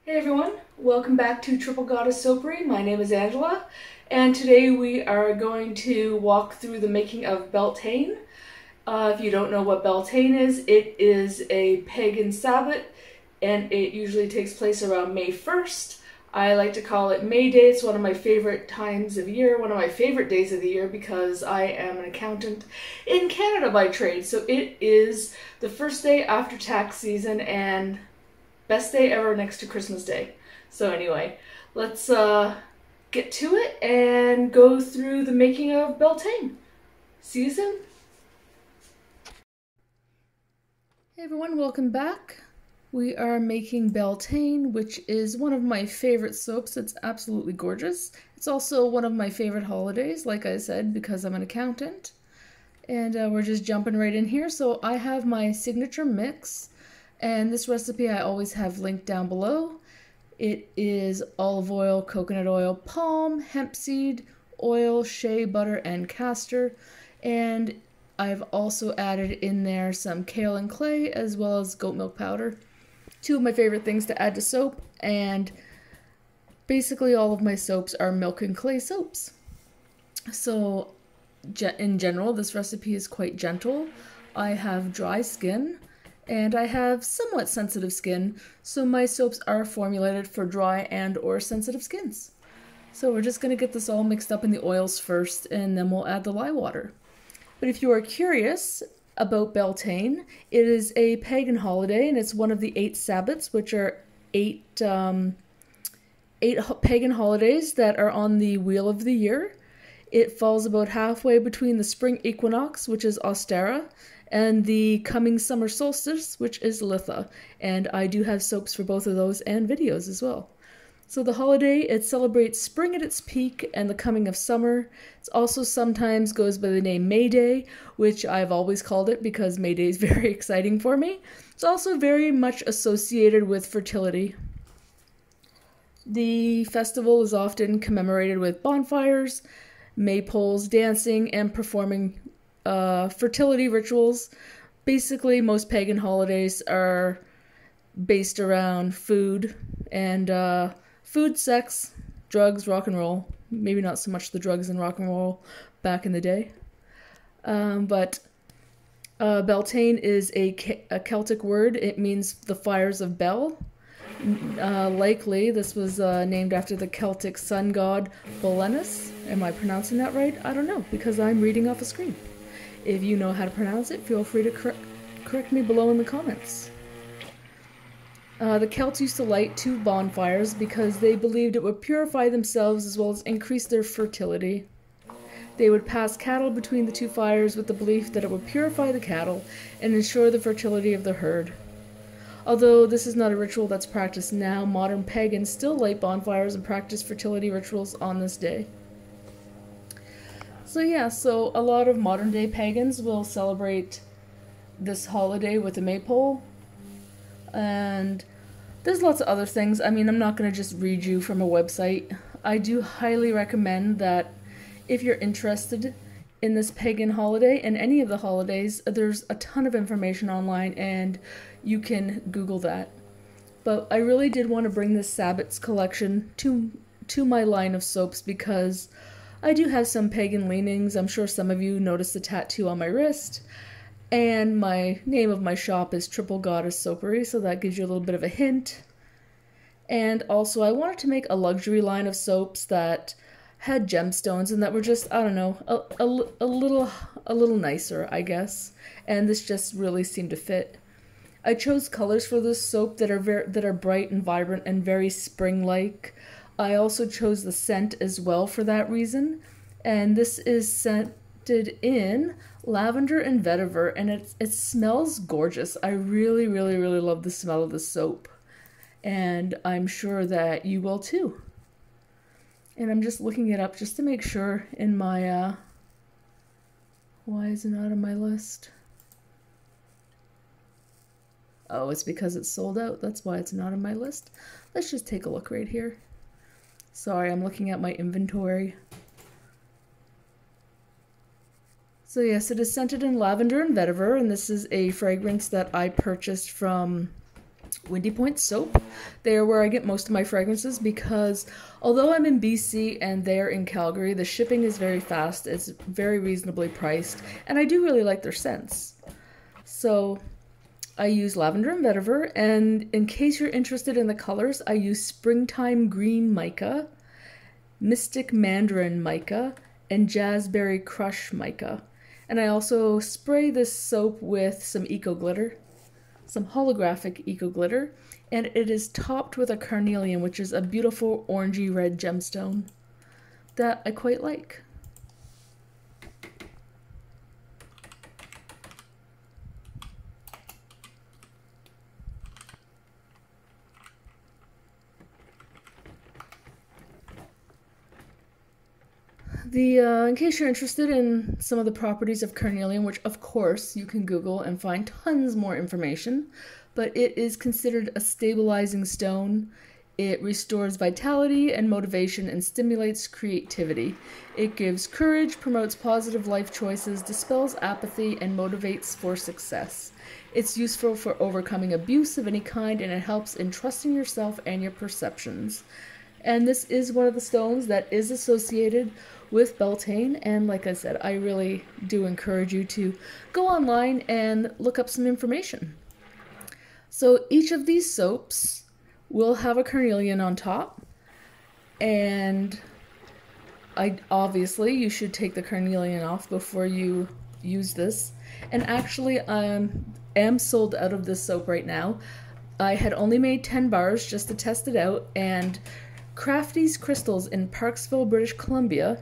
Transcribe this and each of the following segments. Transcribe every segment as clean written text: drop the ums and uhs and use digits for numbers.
Hey everyone, welcome back to Triple Goddess Soapery. My name is Angela, and today we are going to walk through the making of Beltane. If you don't know what Beltane is, it is a pagan Sabbat, and it usually takes place around May 1st. I like to call it May Day. It's one of my favorite times of year, one of my favorite days of the year, because I am an accountant in Canada by trade. So it is the first day after tax season and best day ever next to Christmas Day. So anyway, let's get to it and go through the making of Beltane. See you soon. Hey everyone, welcome back. We are making Beltane, which is one of my favorite soaps. It's absolutely gorgeous. It's also one of my favorite holidays, like I said, because I'm an accountant. And we're just jumping right in here. So I have my signature mix. And this recipe I always have linked down below. It is olive oil, coconut oil, palm, hemp seed, oil, shea butter, and castor. And I've also added in there some kale and clay, as well as goat milk powder. Two of my favorite things to add to soap, and basically all of my soaps are milk and clay soaps. So in general, this recipe is quite gentle. I have dry skin, and I have somewhat sensitive skin, so my soaps are formulated for dry and or sensitive skins. So we're just going to get this all mixed up in the oils first, and then we'll add the lye water. But if you are curious about Beltane, it is a pagan holiday, and it's one of the 8 Sabbats, which are eight pagan holidays that are on the wheel of the year. It falls about halfway between the spring equinox, which is Ostara, and the coming summer solstice, which is Litha. And I do have soaps for both of those and videos as well. So the holiday, it celebrates spring at its peak and the coming of summer. It also sometimes goes by the name May Day, which I've always called it because May Day is very exciting for me. It's also very much associated with fertility. The festival is often commemorated with bonfires, maypoles, dancing, and performing fertility rituals. Basically, most pagan holidays are based around food and food, sex, drugs, rock and roll. Maybe not so much the drugs and rock and roll back in the day. But Beltane is a Celtic word. It means the fires of Bel. Likely, this was named after the Celtic sun god Belenus. Am I pronouncing that right? I don't know, because I'm reading off a screen. If you know how to pronounce it, feel free to correct me below in the comments. The Celts used to light 2 bonfires because they believed it would purify themselves as well as increase their fertility. They would pass cattle between the 2 fires with the belief that it would purify the cattle and ensure the fertility of the herd. Although this is not a ritual that's practiced now, modern pagans still light bonfires and practice fertility rituals on this day. So yeah, so a lot of modern day pagans will celebrate this holiday with a maypole. And there's lots of other things. I mean, I'm not going to just read you from a website. I do highly recommend that if you're interested in this pagan holiday and any of the holidays, there's a ton of information online and you can Google that. But I really did want to bring this Sabbats collection to my line of soaps because I do have some pagan leanings. I'm sure some of you noticed the tattoo on my wrist. And my name of my shop is Triple Goddess Soapery, so that gives you a little bit of a hint. And also, I wanted to make a luxury line of soaps that had gemstones and that were just, I don't know, a little nicer, I guess. And this just really seemed to fit. I chose colors for this soap that are bright and vibrant and very spring-like. I also chose the scent as well for that reason. And this is scented in lavender and vetiver, and it smells gorgeous. I really, really, really love the smell of the soap. And I'm sure that you will too. And I'm just looking it up just to make sure in my, why is it not on my list? Oh, it's because it's sold out. That's why it's not on my list. Let's just take a look right here. Sorry, I'm looking at my inventory. So yes, it is scented in lavender and vetiver, and this is a fragrance that I purchased from Windy Point Soap. They are where I get most of my fragrances because although I'm in BC and they're in Calgary, the shipping is very fast, it's very reasonably priced, and I do really like their scents. So I use lavender and vetiver, and in case you're interested in the colors, I use Springtime Green Mica, Mystic Mandarin Mica, and Jazzberry Crush Mica. And I also spray this soap with some eco glitter, some holographic eco glitter, and it is topped with a carnelian, which is a beautiful orangey red gemstone that I quite like. In case you're interested in some of the properties of carnelian, which of course you can Google and find tons more information, but it is considered a stabilizing stone. It restores vitality and motivation and stimulates creativity. It gives courage, promotes positive life choices, dispels apathy, and motivates for success. It's useful for overcoming abuse of any kind, and it helps in trusting yourself and your perceptions. And this is one of the stones that is associated with Beltane, and like I said, I really do encourage you to go online and look up some information. So each of these soaps will have a carnelian on top, and obviously you should take the carnelian off before you use this. And actually I am sold out of this soap right now. I had only made 10 bars just to test it out, and Crafty's Crystals in Parksville, British Columbia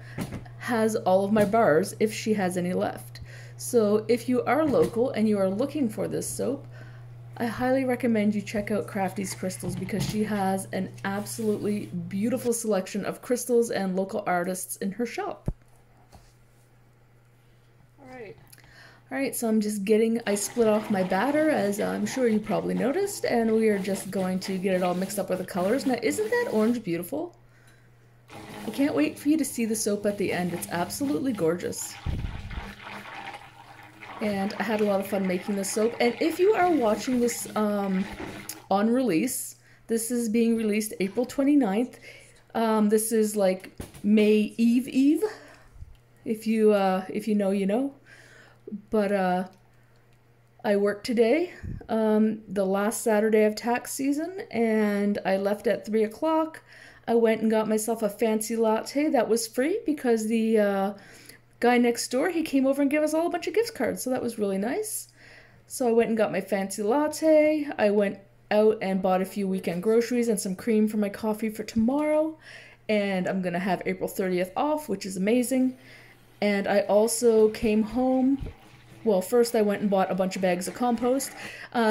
has all of my bars if she has any left. So if you are local and you are looking for this soap, I highly recommend you check out Crafty's Crystals because she has an absolutely beautiful selection of crystals and local artists in her shop. Alright, so I split off my batter, as I'm sure you probably noticed, and we are just going to get it all mixed up with the colors. Now, isn't that orange beautiful? I can't wait for you to see the soap at the end. It's absolutely gorgeous. And I had a lot of fun making this soap. And if you are watching this on release, this is being released April 29th. This is like May Eve. If you know, you know. But I worked today, the last Saturday of tax season, and I left at 3 o'clock. I went and got myself a fancy latte that was free because the guy next door, he came over and gave us all a bunch of gift cards, so that was really nice. So I went and got my fancy latte. I went out and bought a few weekend groceries and some cream for my coffee for tomorrow, and I'm gonna have April 30th off, which is amazing. And I also came home. Well, first I went and bought a bunch of bags of compost,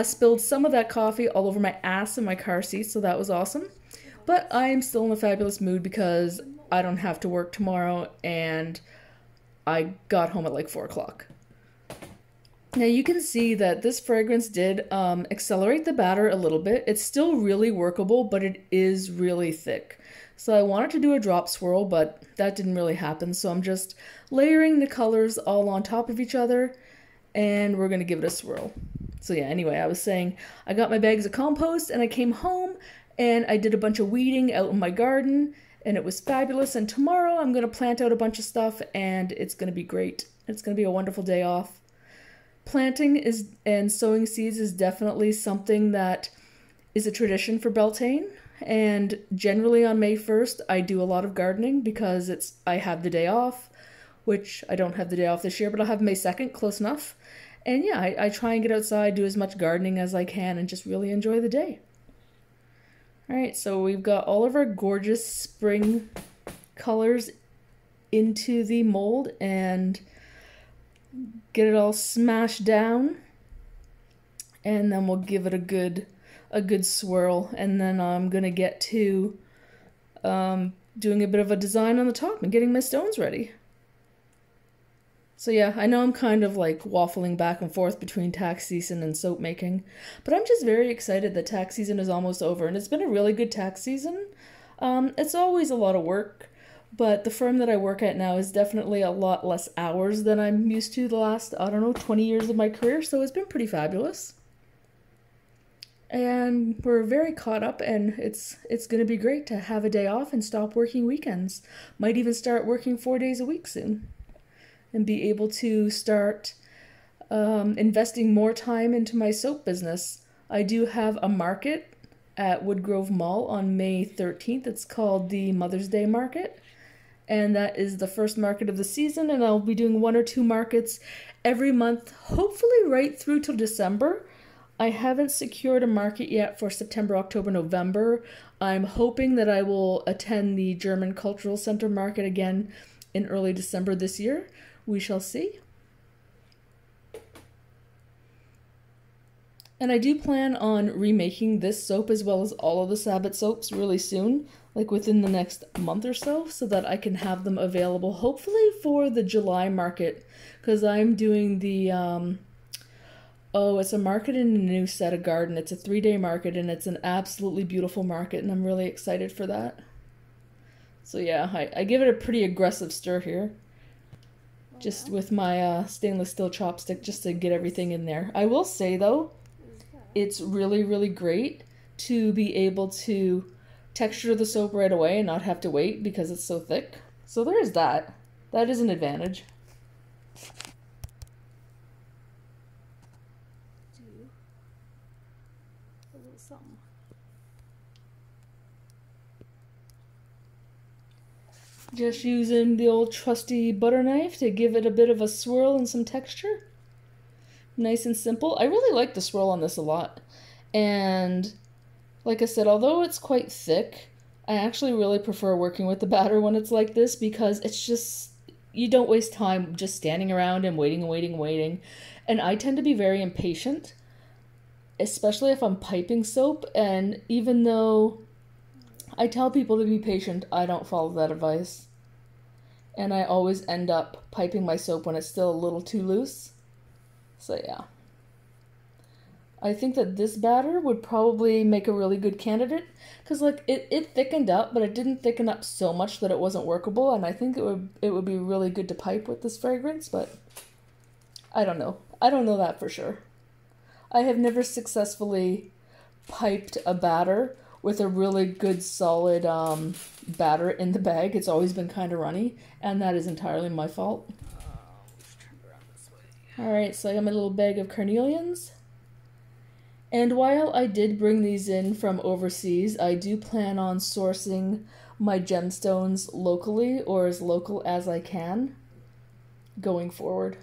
spilled some of that coffee all over my ass in my car seat, so that was awesome. But I am still in a fabulous mood because I don't have to work tomorrow, and I got home at like 4 o'clock. Now you can see that this fragrance did accelerate the batter a little bit. It's still really workable, but it is really thick. So I wanted to do a drop swirl, but that didn't really happen. So I'm just layering the colors all on top of each other, and we're going to give it a swirl. So yeah, anyway, I was saying I got my bags of compost, and I came home, and I did a bunch of weeding out in my garden, and it was fabulous. And tomorrow I'm going to plant out a bunch of stuff, and it's going to be great. It's going to be a wonderful day off. Planting and sowing seeds is definitely something that is a tradition for Beltane. And generally on May 1st, I do a lot of gardening because I have the day off, which I don't have the day off this year, but I'll have May 2nd, close enough. And yeah, I try and get outside, do as much gardening as I can, and just really enjoy the day. Alright, so we've got all of our gorgeous spring colors into the mold, and get it all smashed down, and then we'll give it a good swirl, and then I'm gonna get to doing a bit of a design on the top and getting my stones ready. So yeah, I know I'm kind of like waffling back and forth between tax season and soap making, but I'm just very excited that tax season is almost over, and it's been a really good tax season. It's always a lot of work, but the firm that I work at now is definitely a lot less hours than I'm used to the last, I don't know, 20 years of my career, so it's been pretty fabulous. and we're very caught up, and it's going to be great to have a day off and stop working weekends. Might even start working 4 days a week soon and be able to start investing more time into my soap business. I do have a market at Woodgrove Mall on May 13th. It's called the Mother's Day Market, and that is the first market of the season, and I'll be doing 1 or 2 markets every month, hopefully right through till December. I haven't secured a market yet for September, October, November. I'm hoping that I will attend the German Cultural Center market again in early December this year. We shall see. And I do plan on remaking this soap as well as all of the Sabbat soaps really soon, like within the next month or so that I can have them available hopefully for the July market, because I'm doing the it's a market in a new set of garden. It's a 3-day market, and it's an absolutely beautiful market, and I'm really excited for that. So yeah, I give it a pretty aggressive stir here, just with my stainless steel chopstick, just to get everything in there. I will say though, it's really, really great to be able to texture the soap right away and not have to wait because it's so thick. So there's that. That is an advantage. Just using the old trusty butter knife to give it a bit of a swirl and some texture. Nice and simple. I really like the swirl on this a lot. And like I said, although it's quite thick, I actually really prefer working with the batter when it's like this, because it's just, you don't waste time just standing around and waiting and waiting and waiting. And I tend to be very impatient, especially if I'm piping soap, and even though I tell people to be patient, I don't follow that advice. And I always end up piping my soap when it's still a little too loose. So yeah. I think that this batter would probably make a really good candidate, because like it thickened up, but it didn't thicken up so much that it wasn't workable, and I think it would be really good to pipe with this fragrance, but I don't know. I don't know that for sure. I have never successfully piped a batter with a really good solid batter in the bag. It's always been kind of runny, and that is entirely my fault. Alright, so I got my little bag of carnelians. And while I did bring these in from overseas, I do plan on sourcing my gemstones locally, or as local as I can, going forward.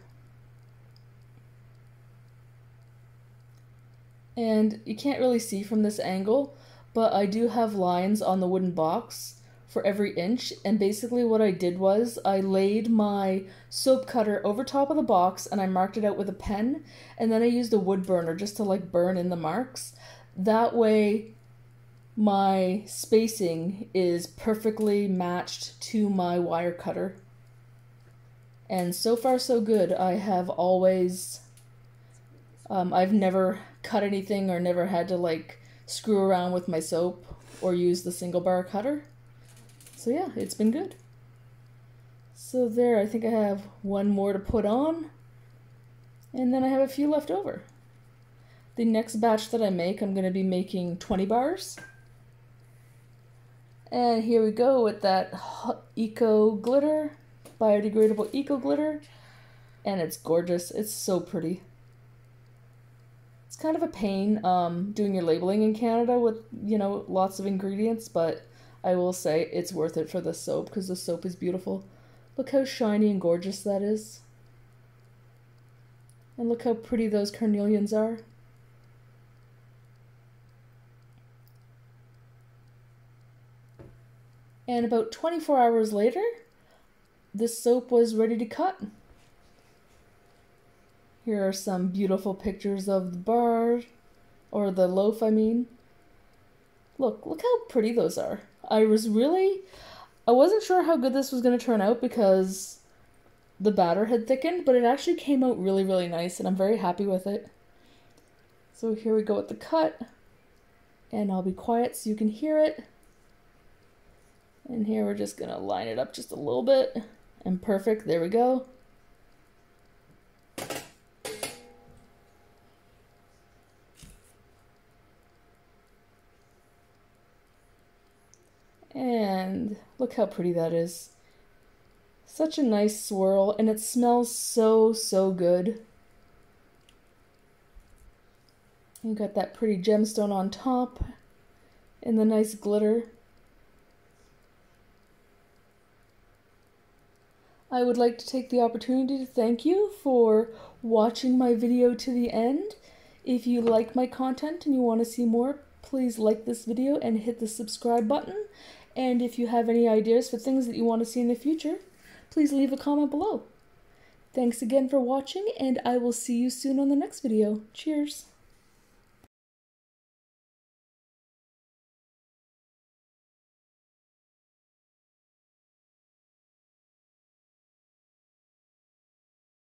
And you can't really see from this angle, but I do have lines on the wooden box for every inch, and basically what I did was I laid my soap cutter over top of the box and I marked it out with a pen, and then I used a wood burner just to like burn in the marks. That way my spacing is perfectly matched to my wire cutter. And so far so good. I have always I've never cut anything or never had to like screw around with my soap or use the single bar cutter. So yeah, it's been good. So there, I think I have one more to put on, and then I have a few left over. The next batch that I make, I'm going to be making 20 bars. And here we go with that eco glitter, biodegradable eco glitter, and it's gorgeous. It's so pretty. It's kind of a pain doing your labeling in Canada with, you know, lots of ingredients, but I will say it's worth it for the soap because the soap is beautiful. Look how shiny and gorgeous that is. And look how pretty those carnelians are. And about 24 hours later, this soap was ready to cut. Here are some beautiful pictures of the bar, or the loaf, I mean. Look how pretty those are. I wasn't sure how good this was going to turn out because the batter had thickened, but it actually came out really, really nice, and I'm very happy with it. So here we go with the cut, and I'll be quiet so you can hear it. And here we're just going to line it up just a little bit, and perfect, there we go. And look how pretty that is. Such a nice swirl, and it smells so, so good. You got that pretty gemstone on top and the nice glitter. I would like to take the opportunity to thank you for watching my video to the end. If you like my content and you want to see more, please like this video and hit the subscribe button. And if you have any ideas for things that you want to see in the future, please leave a comment below. Thanks again for watching, and I will see you soon on the next video. Cheers!